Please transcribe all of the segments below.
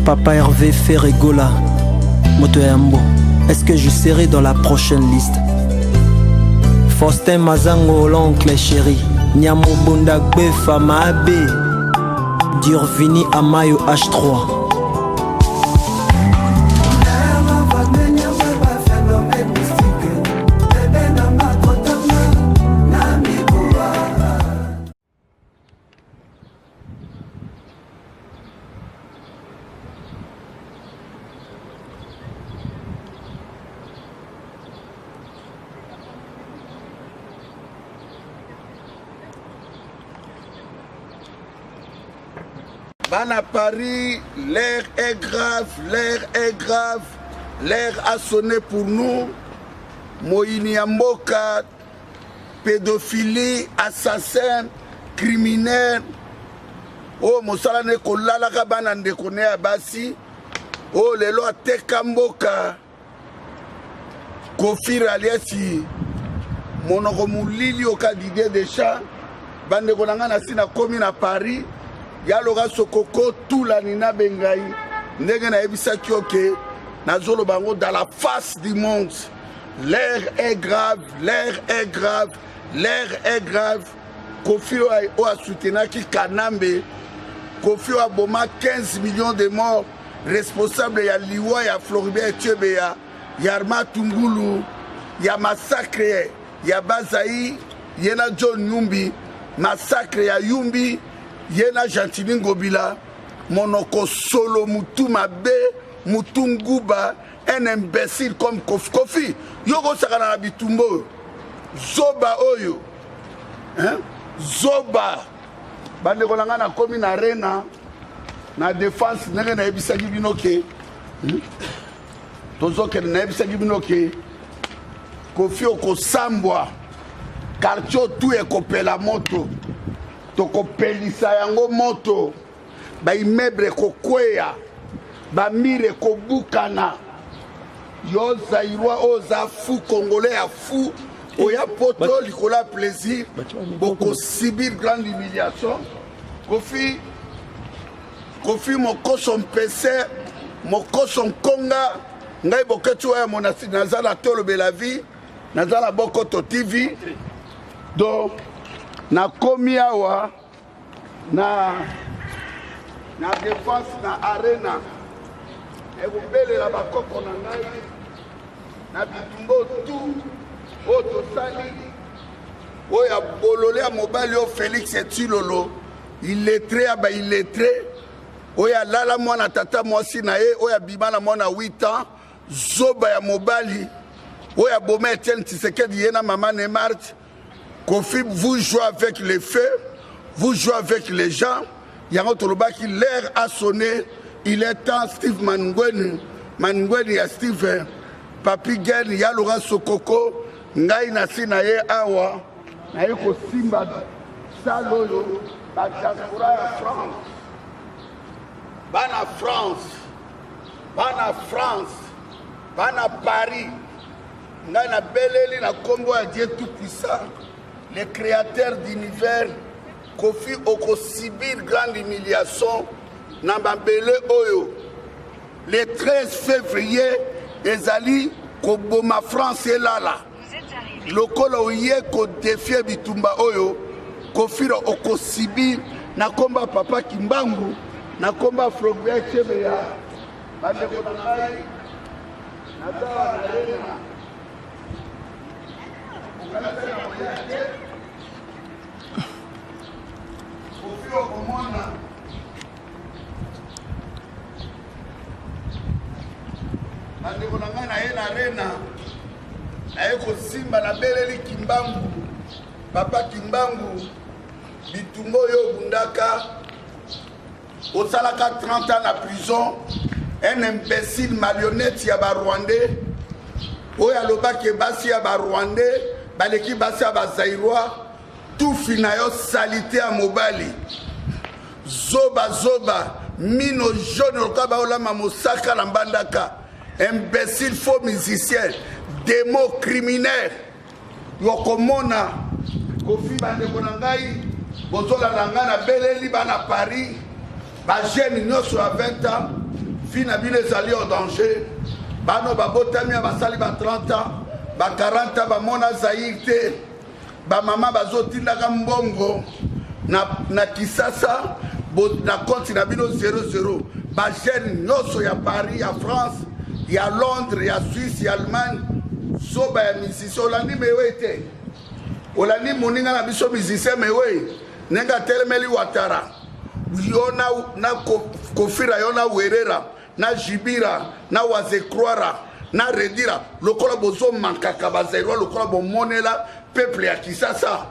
Papa Hervé Ferregola, Motoyambo, est-ce que je serai dans la prochaine liste? Faustin Mazango, l'oncle chéri, Nyamo Bondagbe Famabe, Durvini Amayo H3. À Paris, l'air est grave, l'air est grave, l'air a sonné pour nous. Moïni Mboka, pédophilie, assassin, criminel. Oh, Moussala ne kolala kabana ndekone abasi. Oh, lelo ateka Mboka. Kofi aliasi. Monoko mulili oka Didier Deschamps. Bande konanga na sina komi na Paris. Yaloga sokoko tout la nina bengai ndenge na ebisa kioke na zolo bango dans la face du monde. L'air est grave, l'air est grave, l'air est grave. Kofi o a soutenu ki Kanambe. Kofi o a boma 15 millions de morts. Responsable ya Liwa ya Floribert Etiebe ya Yarma Tungulu ya massacre ya Bazaï yena John Yumbi massacre ya Yumbi Yena Gentili Ngobila, monoko solo mutu mabe, mutu nguba, un imbécile comme Kofi. Yoko sakana na bitumbo. Zoba oyo. Hein? Zoba. Bande kolanga na komi na arena na défense nenge na ebisa binoke. Tozoke na ebisa binoke. Kofi okosambwa. Quartier tout ekopela moto. Toko pelisa yango moto ba immeuble kokweya ba mire kobukana yo zairwa oza fou congolais à fou oya poto likola plaisir boko subir grande humiliation Kofi moko son PC moko son konga ngai boketu ya monasi nazala tolo bela vie nazala boko to TV donc na komi awa na défense na arena ekobele la bakoko na ngai na bitumbo tout oto sali oya bolole ya mobali o Félix Etilolo illettré aba illettré oya lala mwana tata mwasi na ye oya bimana mwana 8 ans zoba ya mobali oya boma Etienne Tshisekedi yena mama Neymar. Kofi, vous jouez avec les feux, vous jouez avec les gens. Yangotoloba qui l'air a sonné. Il est temps, Steve Mangweni ya Steve, Papi Gen, Yalora Sokoko, Ngai Nasina ye Awa, Naiko Simba, Saloyo, la diaspora à France. Bana France, Bana France, Bana Paris, Ngai na Beleli na Combo à Dieu Tout-Puissant. Le créateur d'univers, Kofi oko subir grande humiliation, Nambambele Oyo. Le 13 février, Ezali, Koboma France et Lala. Lokolo Oye, ko défier Bitumba Oyo, Kofi oko subir, Nakomba Papa Kimbangu, Nakomba Floribert Etiebe ya, Bandeko Nangai, Nazala Narena. Bandeko na ngai na ye na arena na ye kosimba na beleli Kimbangu Papa Kimbangu bitumbo oyo bundaka osalaka 30 ans na prison un imbécile marionnette ya Rwandais oyo alobaki basi ya Rwandais baleki basi ya Zaïrois tout fina yo salité à mobali zoba mino jaune okaba olama mosaka na mbandaka imbécile faux musicien démo criminel yokomona Kofi bandeko na ngai bozola na ngai na beleli bana Paris ba jeune nyonso ya 20 ans Fille na bino ezali en danger. Bano babotami basali ba 30 ans, ba 40 ans bamona Zaïre te. Ba mama bazotindaka mbongo na Kisasa na compte na bino 00. Ba jeune nyonso ya Paris, ya France, ya Londres, ya Suisse, ya Allemagne, soba ya musicien olandi mewe te. Olandi moninga na biso musicien mewe. Nenga telemeli Ouattara. Yona na Kofira yona Werera. Na Jibira, na Wazekroara, na Redira, lokola bozo mankaka bazerwa, lokola bo monela, peuple ya Kisasa,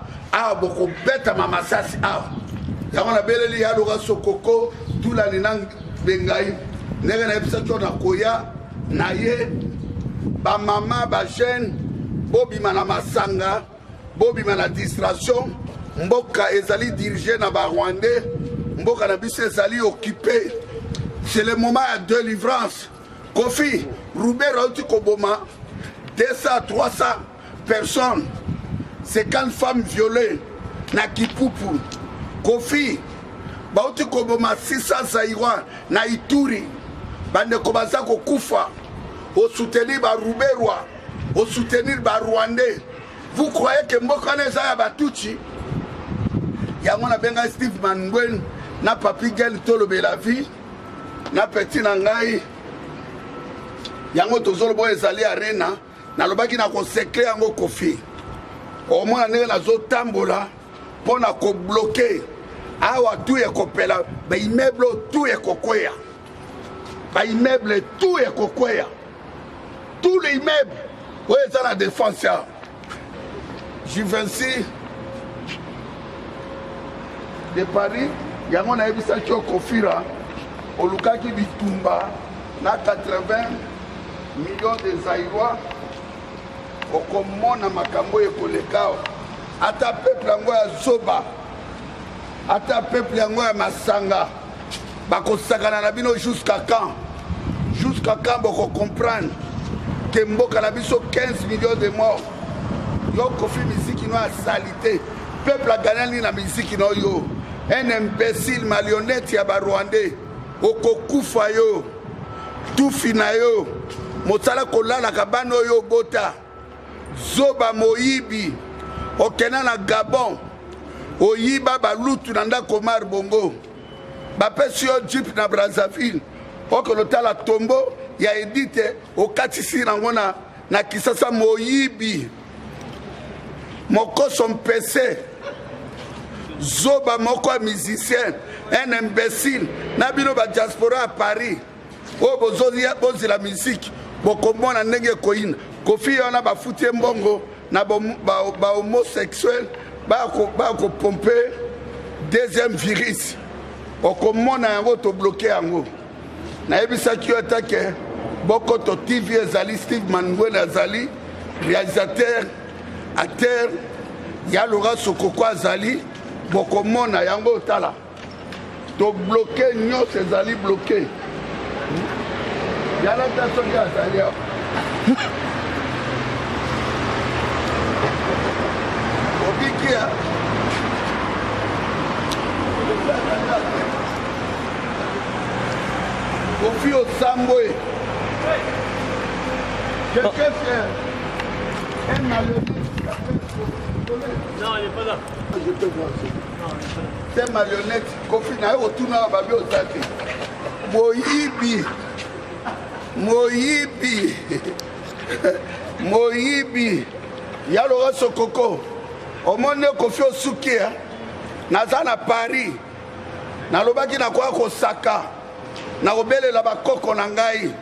boko beta mamasasi, yamana beleli ya loga sokoko, tula ninang bengai, nega na episa chona koya, na ye, ba mama, ba jeune, bobi mana masanga, bobi mana distraction, mboka ezali dirigé na ba Rwandais, mboka na biso ezali occupé. C'est le moment de délivrance. Kofi, Roubaix Rauti Koboma, 200 à 300 personnes, 50 femmes violées, na Kipupu. Kofi, Bauti Koboma, 600 Zaïrois, na Ituri, Bande Kobaza Kokufa, au soutenir ba Roubaix Roi, au soutenir ba Rwandais. Vous croyez que Mbokane Zaya Batuchi, Yamona Benga Steve Mangwen, na Papi Gel Tolobe la vie, na petit nangai yango tozolo boye ezali arena na lobaki na konsekre yango Kofi o mona ndenge nazo tambola pona ko bloquer awa tout ekopela ba immeuble tout ekokwea ba immeuble tout ekokwea tous les immeubles oyo eza na défense ya Givenchy de Paris yango na yebisa kyo Kofira olukaki bitumba na 80 millions de Zaïrois okomona makambo ekolekao ata peuple yango ya Zoba ata peuple yango ya Masanga bakosakana na bino jusqu'à quand boko comprendre que mboka na biso 15 millions de morts yo Kofi musique no a salité peuple a gagné na musique no yo un imbécile marionnette ya ba Rwandais okokufa yo tufina yo motala kolala kabano yo bota zoba moyibi okena na Gabon oyiba balutu na ndako mar bongo bapesi yo jeep na Brazzaville okolotala tombo ya Edite okatisi nango na Kisasa moyibi mokoso mpese zoba moko musicien un imbécile na bino ba diaspora à Paris o bozi la musique bokomona ndenge koina Kofi ona ba futie mbongo na ba homosexuel ba ko pomper deuxième virus okomona yango to bloquer yango na yebisa ki otake boko to TV ezali Steve Mangwen azali réalisateur acteur ya Laura Sokoko azali bokomona yango tala to bloquer nyonso ezali bloqué yala ta soki azali obikia Kofi Osamboe quelqu'un fait un malheureux. Non, il n'est pas là. Je peux voir ça. C'est marionnette. Kofi na retourne à Babi Ozate. Moyibi. Yalora Sokoko. Au monde Kofi Osukia. Nazana Paris. Na lobaki na kwa Kosaka. Na obele la bakoko na ngai.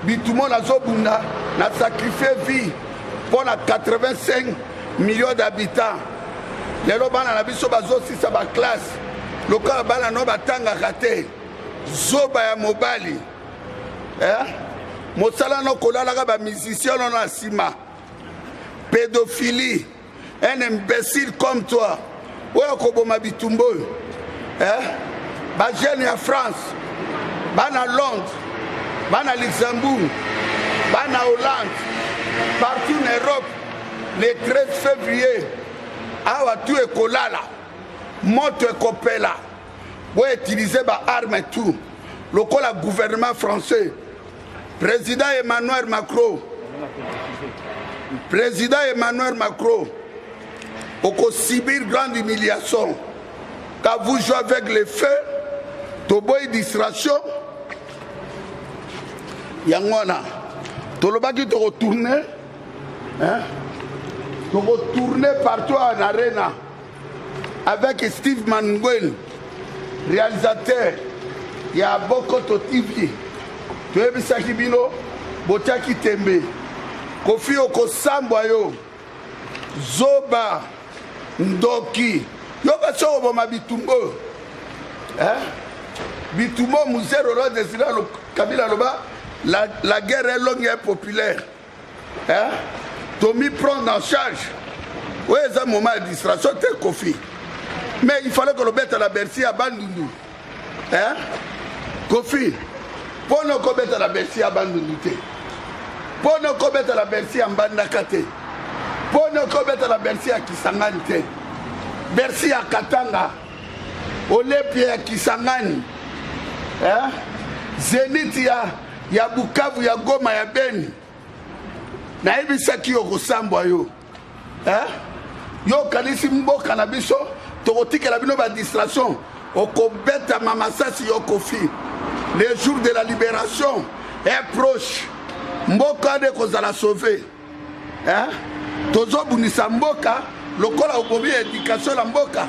Bitumo na zobunda. Na sacrifier vie. Pour na 85 millions d'habitants. Les bana na biso bazo sisa ba classe. Loka bana no batanga kate. Zoba ya mobali. Mosala no kolala ka ba musicien no na sima. Pédophilie. Un imbécile comme toi. Oyo koboma bitumbo. Ba jeune ya France. Bana Londres. Bana Luxembourg. Bana Hollande. Partout en Europe. Le 13 février. Awa tout est kolala. Moto est kopela. Vous utilisez ba arme et tout. lokola gouvernement français président Emmanuel Macron oko subir grande humiliation quand vous jouez avec les feux toboy distraction yangona tolobaki to retourner partout en arena avec Steve Mangweni réalisateur ya Bokoto TV toyebisaki bino botiaki tembe Kofi okosambwa yo zoba ndoki yoka soko boma bitumbo bitumbo musero lo desira lo Kabila loba la guerre est longue et populaire Tommy prend en charge oui c'est un moment de distraction tel Kofi mais il fallait que le bête à la Bercy à Bandundu Kofi pour ne pas mettre à la Bercy à Bandundu pour ne pas mettre à la Bercy à Mbandakate pour ne pas mettre à la Bercy à Kisangani Bercy à Katanga Olympia à Kisangani Zenith ya Bukavu ya Goma ya Beni na ebisaki yo kosambwa yo yo kanisi mboka na biso tokotikela bino ba distraction okobeta mamasasi yo Kofi le jour de la libération est proche mboka de kozala sauver tozobunisa mboka lokola obomi éducation la mboka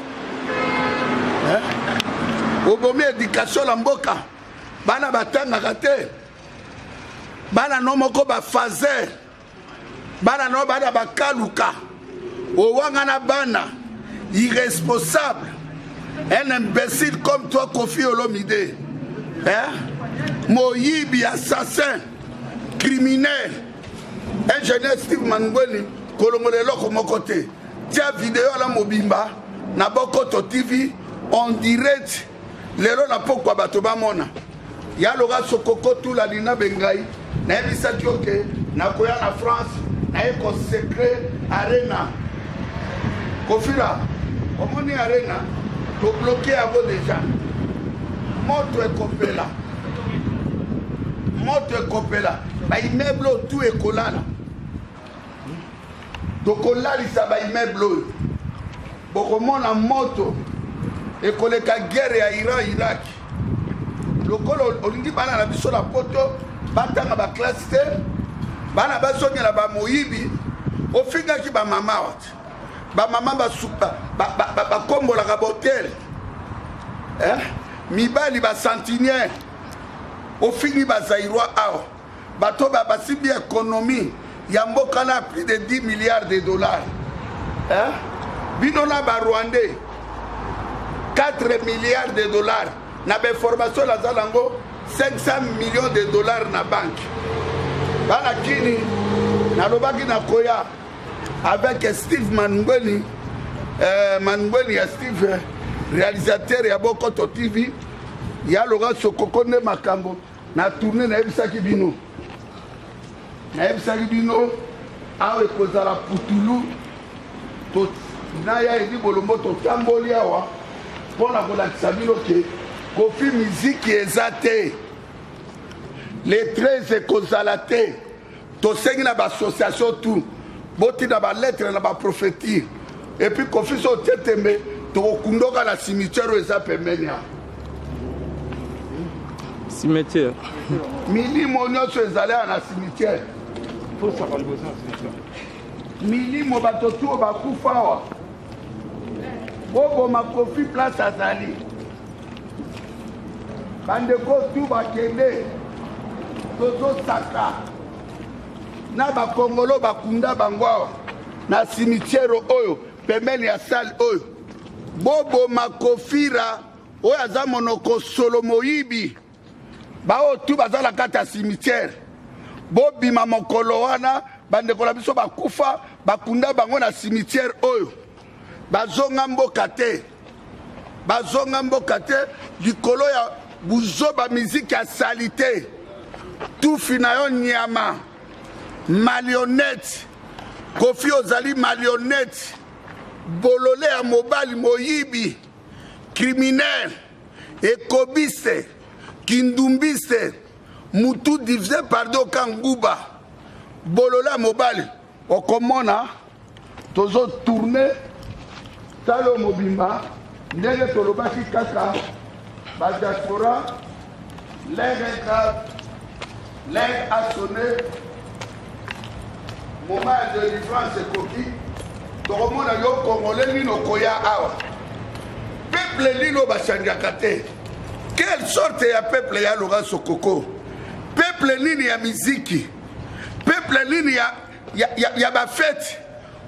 obomi éducation la mboka bana batangaka te bana no moko bafazer bana no bana bakaluka owangana bana irresponsable un imbécile comme toi Kofi Olomide moyibi assassin criminel ingénieur Steve Mangweni kolongoleloko moko te tia vidéo la mobimba na Bokoto TV en direct lelo na pokwa bato bamona ya loga sokoko tula lina bengai na ebisaki oke na koya na France na eko secret arena Kofira omoni arena to bloquer avo déjà moto ekopela ba immeuble tout ekolala tokolalisa ba immeuble bokomona moto ekoleka guerre ya Irak lokolo olingi bana na biso la poto batanga ba classe te bana bazongela ba moyibi ofingaki ba mama wat ba mama ba kombola ka botel mibali ba centenier ofingi ba zairwa awa bato ba basibi économie ya mboka na plus de 10 milliards de dollars bino na ba Rwandais 4 milliards de dollars na be formation la zalango 500 millions de dollars na banque bana kini na lobaki na koya avec Steve Mangweni Mangweni ya Steve réalisateur ya Bokoto TV ya loga sokoko nde makambo na tourner na ebisaki bino awe kozala putulu to na ya edi bolombo to tamboli awa pona kolakisa bino ke Kofi musique eza te les 13 kozala te tosengi na ba association tout boti na ba lettre na ba prophétie et puis Kofi so tetembe tokundoka na cimetière eza pembeni ya cimetière milimo nyonso ezala na cimetière milimo bato tu bakufa awa boboma Kofi place azali bandeko tu bakende tozosaka na bakongolo bakunda bango awa na cimetière oyo pembeni ya salle oyo boboma Kofira oyo aza monoko solo moyibi bao tu bazala kati ya cimetière bobima mokolo wana bandeko na biso bakufa bakunda bango na cimetière oyo bazonga mboka te likolo ya buzoba miziki ya salite tufi na yo nyama marionnette Kofi ozali marionnette bolole ya mobali moyibi criminel ekobiste Kindumbiste, Moutou divisé par deux Kangouba, Bolola Mobali, Okomona, Tozo tourné, Talo Mobimba, Ndenge Tolobaki Kaka, Badiaspora, l'air a sonné, moment de délivrance et coquille, Toromona Yo Congolais Nino Koya Awa. Peuple Lilo Bachanjakate. Quelle sorte de peuple ya Laurent Sokoko? Peuple nini ya miziki? Peuple nini ya ba fête?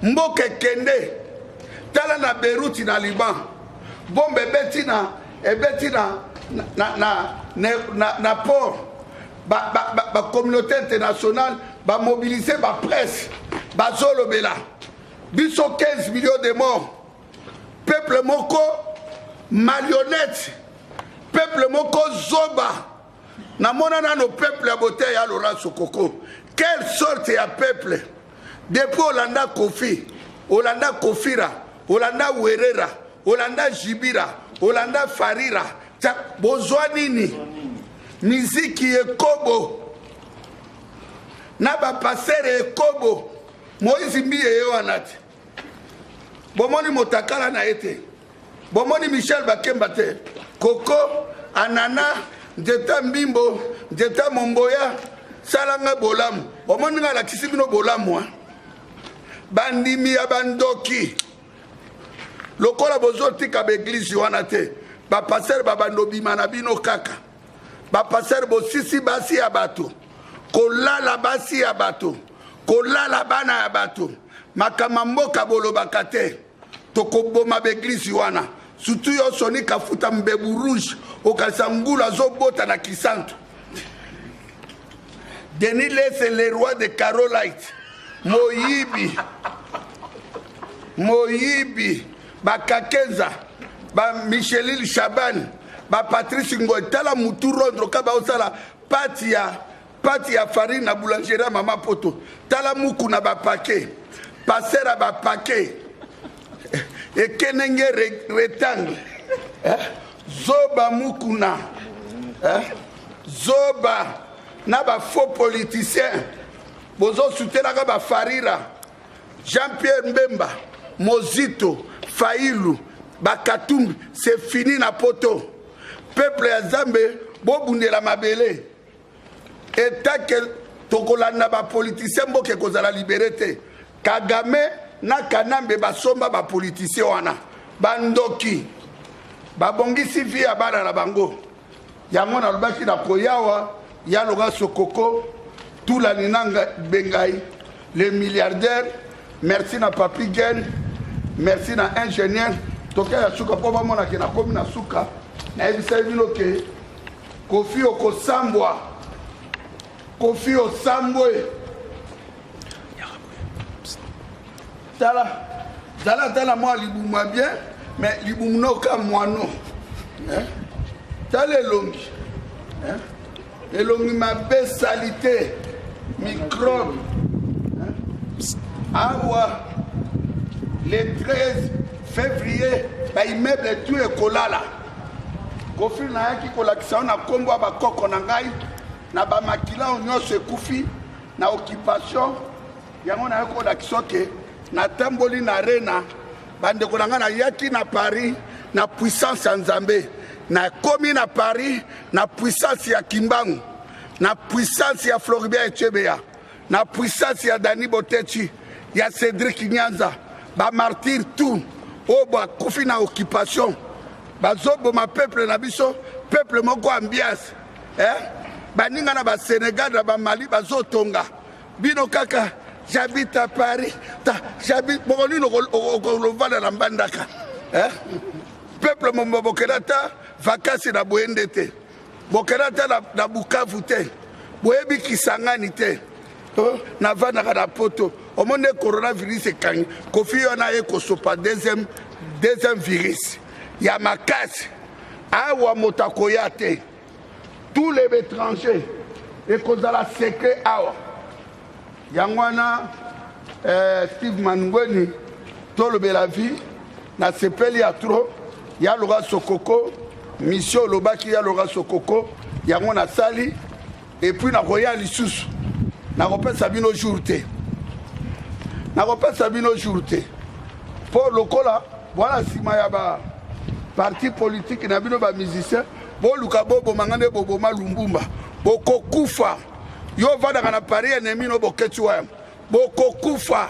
Mboke kende. Tala na Beyrouth na Liban. Bombe betina na port. Ba communauté internationale ba mobiliser ba presse. Ba zolo bela. Biso 15 millions de morts. Peuple moko marionnette. Peuple moko zoba. Namona no peuple à beauté ya Laurent Sokoko. Quelle sorte de peuple? Depuis Olanda Kofi, Olanda Kofira, Olanda Werera, Olanda Jibira, Olanda Farira. Bozwanini. Miziki ekobo. Naba passer ekobo. Moïse Mbiye yoanati. Bomoni Motakala na ete. Bomoni Michel Bakemba te. Koko, Anana, Ndeta Mbimbo, Ndeta Momboya, Salanga Bolamu. Bomoni nga la kisibino Bolamu. Bandimi ya bandoki. Lokola bozoti ka beglise wanate. Ba passer babandobi manabino kaka. Ba passer bosisi basi ya bato. Kolala basi ya bato. Kolala bana ya bato. Makamamboka bolo bakate. Tokoboma beglise wana. Surtout yo soni kafuta mbebu rouge. Okasangula zobota na kisanto. Denis c'est le roi de Carolite. Moyibi. Bakakeza. Ba Michelil Chaban. Ba Patrice Ngoy. Tala mutu rondro kaba osala pati ya farine na boulangerie mama poto. Tala muku na ba paquet. Passer à ba paquet. Et kenenge rectangle. Zoba mukuna. Zoba na ba faux politicien. Bozo soutenaka ba Farira. Jean-Pierre Mbemba, Mozito, Faïlou, Bakatumbi, c'est fini na poto. Peuple ya Zambe, bobunde la mabele. Et tant que tokolanda ba politicien mboke kozala liberté. Kagame na Kanambe basomba ba politicien wana. Bandoki. Babongisi via bana na bango. Yango na lobaki na koyawa, ya Laurent Sokoko, tout la ninanga Bengai, les milliardaires, merci na Papi Gen, merci na ingénieur, toka ya suka po bamona ke na komi na suka, na ebisa bino ke Kofi okosambwa. Kofi osambwe. Tala moi libouma bien, mais liboumno ka moino. Tala longi. Elongi ma salité, microbe. Awa, le 13 février, immeuble tout est kolala. Kofi na yaki kolakisa na kombo ba koko na ngai na ba makila onyo se kufi na occupation yango na yako kolakisa ke na tamboli na arena bande kolanga na yaki na Paris na puissance ya Nzambe na komi na Paris na puissance ya Kimbangu na puissance ya Floribert Etchebea na puissance ya Dani Botechi ya Cédric Nyanza ba martyr tout oba kufi na occupation bazobo ma peuple na biso peuple moko ambiance baninga na ba Sénégal na ba Mali bazotonga bino kaka j'habite à Paris j'habite bokoni okolovana na mbandaka peuple mo bokerata vacances na boende te bokerata na Bukavu te boyebi Kisangani te na vanaka na poto omone coronavirus ekangi Kofi yona ekosopa deuxième virus ya makasi awa motakoya te tous les étrangers ekozala secret awa yangwana Steve Mangweni tolobela vie na sepeli ya tro ya Laurent Sokoko mission lobaki ya Laurent Sokoko yango nasali et puis nakoya lisusu nakopesa bino jour te nakopesa bino jour te mpo lokola voilà nsima ya parti politique na bino bamusicien boluka boboma nde boboma Lumbumba bokokufa yo vandaka na Paris enemi no boketi wa bokokufa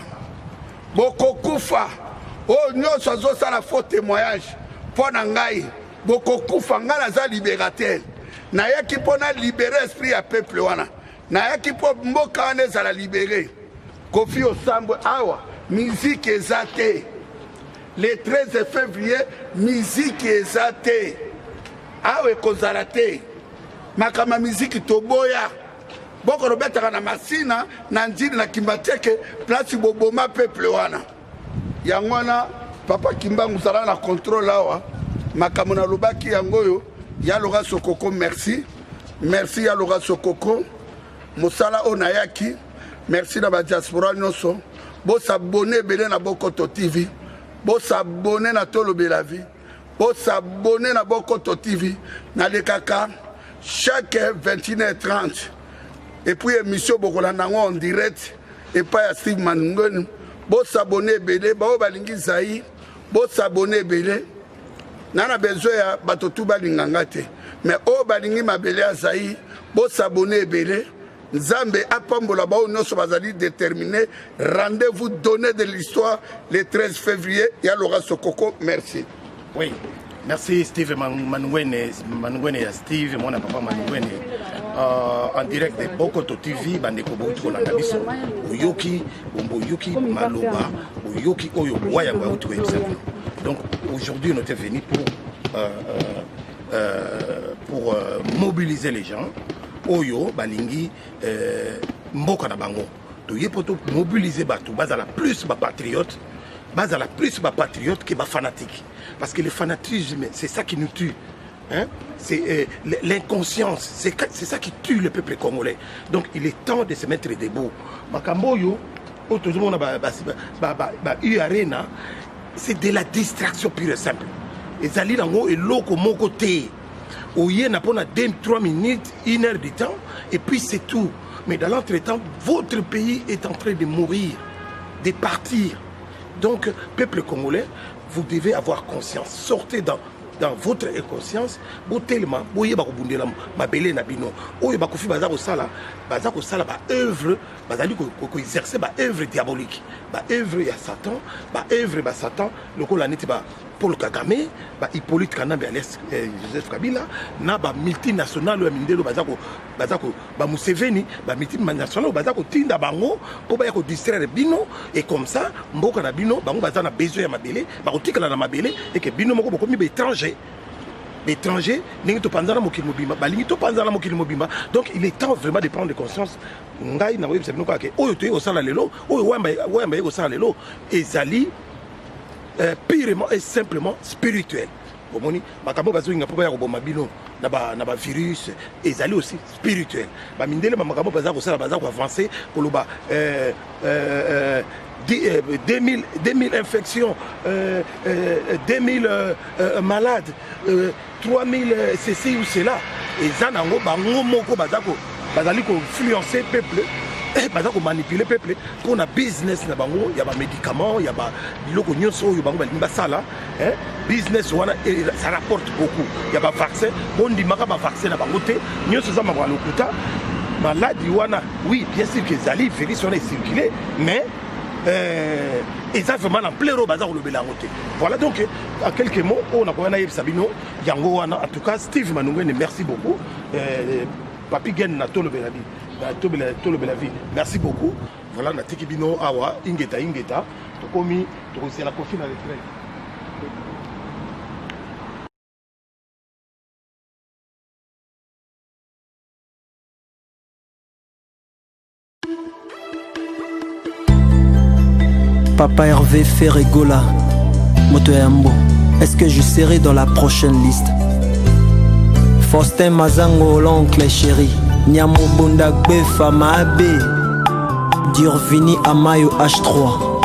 oyo nyonso azosala faux témoignage mpo na ngai bokokufa ngai naza libérateur nayaki mpo na libere esprit ya peuple wana nayaki mpo mboka wana ezala libere Kofi Osambwe awa miziki eza te le 13 février miziki eza te awa ekozala te makama miziki toboya boko robetaka na masina na njini na Kimbateke place boboma peuple wana yango wana papa Kimbangu zala na contrôle awa makambo na lobaki yango yo ya Laurent Sokoko merci ya Laurent Sokoko mosala onayaki merci na ba diaspora nyonso bo s'abonner belé na Bokoto TV bo s'abonner na Tolobela Vie bo s'abonner na Bokoto TV na lekaka chaque 21h30 et puis émission bokolanda ngo en direct et pas à Steve Manungweni bo s'abonner belé ba balingi zai bo s'abonner belé nana besoin ya bato tu balinganga te mais o balingi mabele azai bo s'abonner belé Nzambe apambola ba nyonso bazali déterminé rendez-vous donné de l'histoire le 13 février ya Laurent Sokoko merci. Oui. Merci Steve Manungweni Steve mon papa Manungweni en direct de Bokoto TV bandeko boto na biso oyoki maloba oyoki oyo waya ba utu website. Donc aujourd'hui on était venu pour mobiliser les gens oyo balingi mboka na bango to yepoto mobiliser bato bazala plus ba patriote que ba fanatique parce que le fanatisme c'est ça qui nous tue hein? C'est l'inconscience c'est ça qui tue le peuple congolais donc il est temps de se mettre debout makamboyo tout le monde arena c'est de la distraction pure et simple ezali nango eloko moko te Oye n'a pas 3 minutes, 1 heure de temps, et puis c'est tout. Mais dans l'entretemps, votre pays est en train de mourir, de partir. Donc, peuple congolais, vous devez avoir conscience. Sortez dans votre conscience, vous tellement, vous voyez, ma belle nabino, vous voyez, vous sala œuvre, vous exercez œuvre diabolique, œuvre à Satan, œuvre à Satan, le coup la nette Paul Kagame, Hippolyte Kanambe alias Joseph Kabila, na multinational ou mindelo bazako Museveni, multinational bazako tinda bango pour ba ko distraire bino et comme ça mboka na bino bango bazana besoin ya mabele, ba ko tikala na mabele et que bino moko bokomi étranger ningi to panzana mokili mobimba balingi to panzana mokili mobimba donc il est temps vraiment de prendre conscience ngai na website bino ka oyo to osala lelo oyo wamba osala lelo ezali purement et simplement spirituel. Bomoni makambo bazoinga po ba ko boma bino na ba virus ezali aussi spirituel. Ba mindele makambo bazako sala bazako avancer koloba 2000 infections 2000 malades 3000 ceci ou cela et ça nango bango moko bazali ko influencer peuple bazako manipuler peuple pour na business na bango ya ba médicaments ya ba biloko nyonso yo bango balingi basala business wana ça rapporte beaucoup ya ba vaccin bondi maka ba vaccin na bango te nyonso za mako lokuta maladie wana oui bien sûr que zali virus wana circuler mais exactement en plein bazar le belangote voilà donc en quelques mots on a quand même Sabino yango wana en tout cas Steve Manungweni merci beaucoup papi gen na tolo belabi tolo belavi merci beaucoup voilà na tikibino awa ingeta to komi to c'est la confine à l'étranger. Papa Hervé Ferregola, Motoyambo, est-ce que je serai dans la prochaine liste? Faustin Mazango, l'oncle chéri, Nyamo Bundagbe Famabe, Durvini Amayo H3.